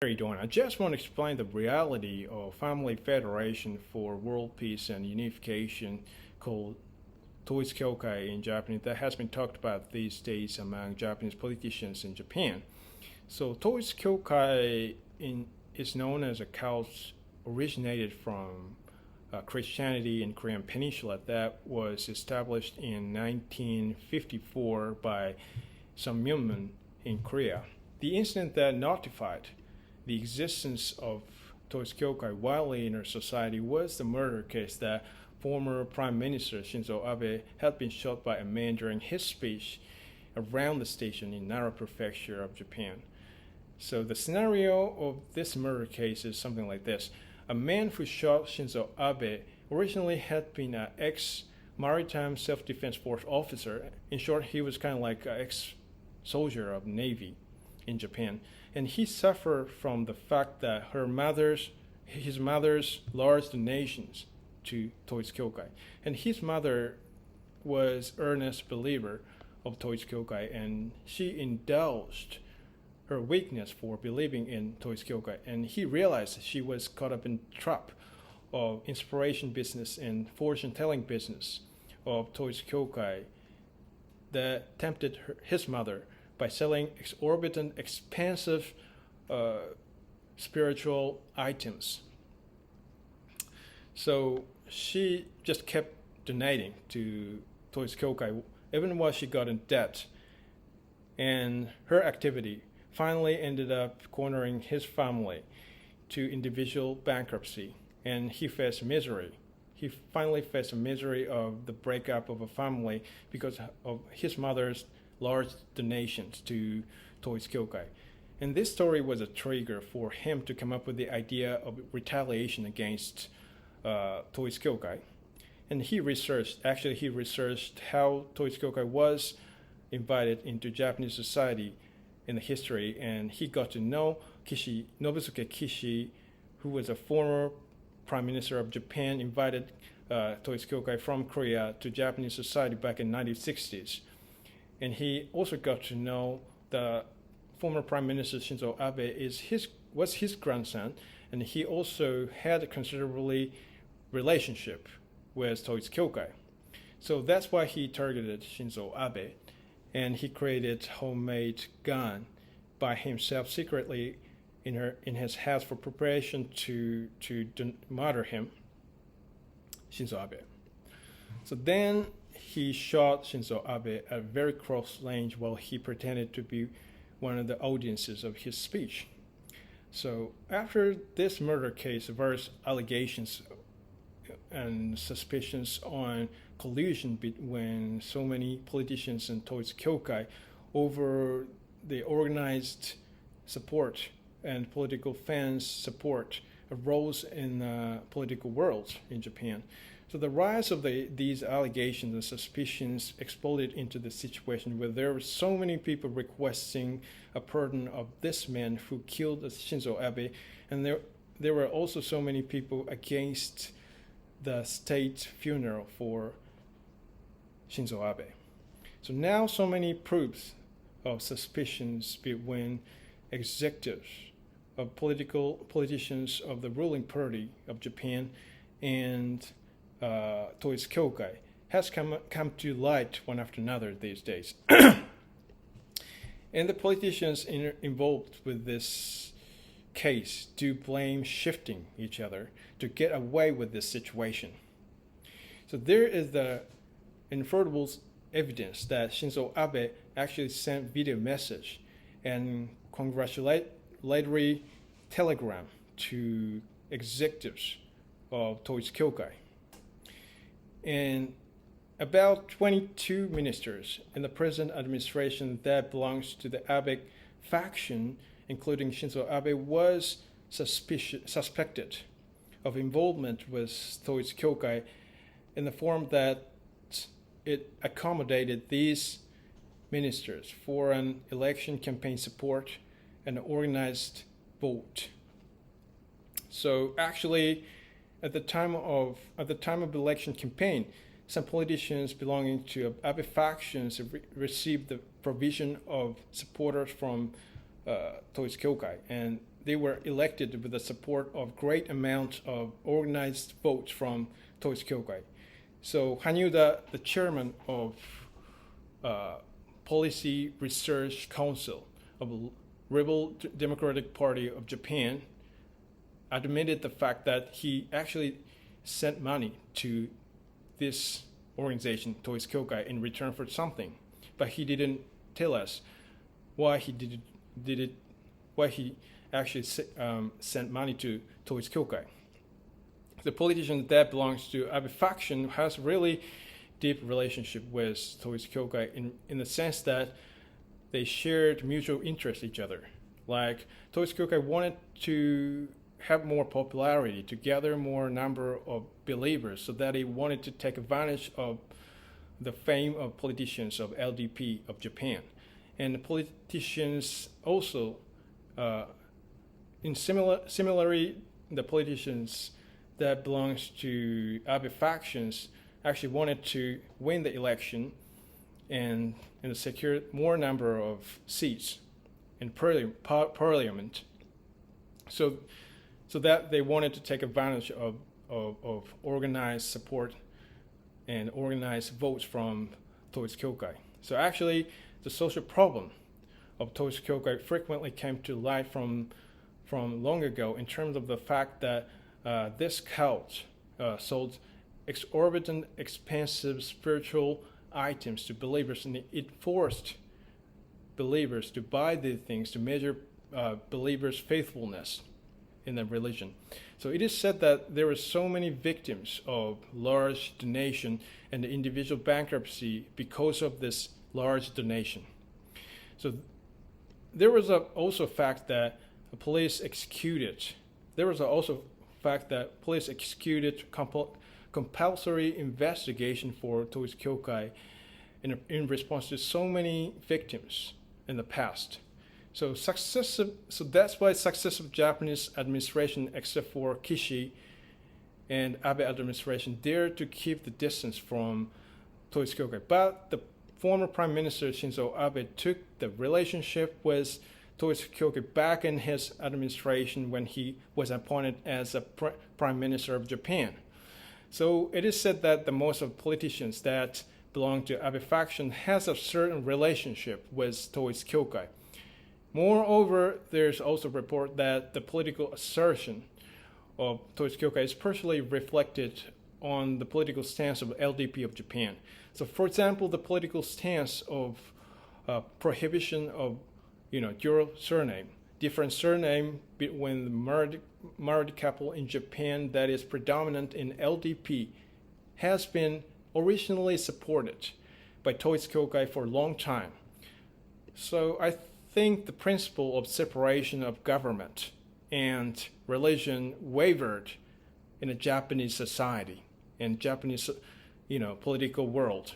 How are you doing? I just want to explain the reality of Family Federation for World Peace and Unification called Toitsukyokai in Japanese that has been talked about these days among Japanese politicians in Japan. So Toitsukyokai is known as a cult originated from Christianity in Korean Peninsula that was established in 1954 by some Myeonmun in Korea. The incident that notified the existence of Toitsukyokai widely in our society was the murder case that former Prime Minister Shinzo Abe had been shot by a man during his speech around the station in Nara Prefecture of Japan. So the scenario of this murder case is something like this. A man who shot Shinzo Abe originally had been an ex-maritime self-defense force officer. In short, he was kind of like an ex-soldier of the Navy in Japan. And he suffered from the fact that his mother's large donations to Toitsukyokai. And his mother was earnest believer of Toitsukyokai, and she indulged her weakness for believing in Toitsukyokai. And he realized she was caught up in the trap of inspiration business and fortune-telling business of Toitsukyokai that tempted his mother by selling exorbitant, expensive spiritual items. So she just kept donating to Toitsukyokai even while she got in debt. And her activity finally ended up cornering his family to individual bankruptcy. And he faced misery. He finally faced the misery of the breakup of a family because of his mother's large donations to Toitsukyokai. And this story was a trigger for him to come up with the idea of retaliation against Toitsukyokai. And he researched how Toitsukyokai was invited into Japanese society in the history, and he got to know Nobusuke Kishi, who was a former Prime Minister of Japan, invited Toitsukyokai from Korea to Japanese society back in the 1960s. And he also got to know the former Prime Minister Shinzo Abe was his grandson, and he also had a considerably relationship with Toitsukyokai. So that's why he targeted Shinzo Abe, and he created homemade gun by himself secretly in his house for preparation to murder him, Shinzo Abe. So then he shot Shinzo Abe at very close range while he pretended to be one of the audiences of his speech. So after this murder case, various allegations and suspicions on collusion between so many politicians and Toitsukyokai over the organized support and political fans' support arose in the political world in Japan. So the rise of these allegations and suspicions exploded into the situation where there were so many people requesting a pardon of this man who killed Shinzo Abe, and there were also so many people against the state funeral for Shinzo Abe. So now so many proofs of suspicions between executives of politicians of the ruling party of Japan and Toitsukyokai has come to light one after another these days. And the politicians involved with this case do blame shifting each other to get away with this situation. So there is the inferable evidence that Shinzo Abe actually sent video message and congratulatory telegram to executives of Toitsukyokai. And about 22 ministers in the present administration that belongs to the Abe faction, including Shinzo Abe, was suspected of involvement with Toitsukyokai in the form that it accommodated these ministers for an election campaign support and organized vote. So actually, at the time of the election campaign, some politicians belonging to Abe factions received the provision of supporters from Toitsukyokai, and they were elected with the support of great amount of organized votes from Toitsukyokai. So Hanyuda, the chairman of Policy Research Council of Rebel Democratic Party of Japan, admitted the fact that he actually sent money to this organization, Toitsukyokai, in return for something, but he didn't tell us why he did it, why he actually sent money to Toitsukyokai. The politician that belongs to Abe faction has really deep relationship with Toitsukyokai in the sense that they shared mutual interest each other. Like Toitsukyokai wanted to have more popularity, to gather more number of believers, so that he wanted to take advantage of the fame of politicians of LDP of Japan. And the politicians also, similarly, the politicians that belongs to Abe factions actually wanted to win the election and secure more number of seats in parliament. So that they wanted to take advantage of organized support and organized votes from Toitsukyokai. So actually, the social problem of Toitsukyokai frequently came to light from long ago in terms of the fact that this cult sold exorbitant, expensive spiritual items to believers, and it forced believers to buy these things to measure believers' faithfulness in the religion. So it is said that there were so many victims of large donation and the individual bankruptcy because of this large donation. So there was also a fact that the police executed. There was also fact that police executed compulsory investigation for Toitsukyokai in response to so many victims in the past. So that's why successive Japanese administration, except for Kishi and Abe administration, dared to keep the distance from Toitsukyokai. But the former Prime Minister Shinzo Abe took the relationship with Toitsukyokai back in his administration when he was appointed as a Prime Minister of Japan. So it is said that the most of politicians that belong to Abe faction has a certain relationship with Toitsukyokai. Moreover, there's also a report that the political assertion of Toitsukyokai is partially reflected on the political stance of LDP of Japan. So, for example, the political stance of prohibition of dual surname, different surname between the married couple in Japan that is predominant in LDP, has been originally supported by Toitsukyokai for a long time. So I think the principle of separation of government and religion wavered in a Japanese society and Japanese, political world.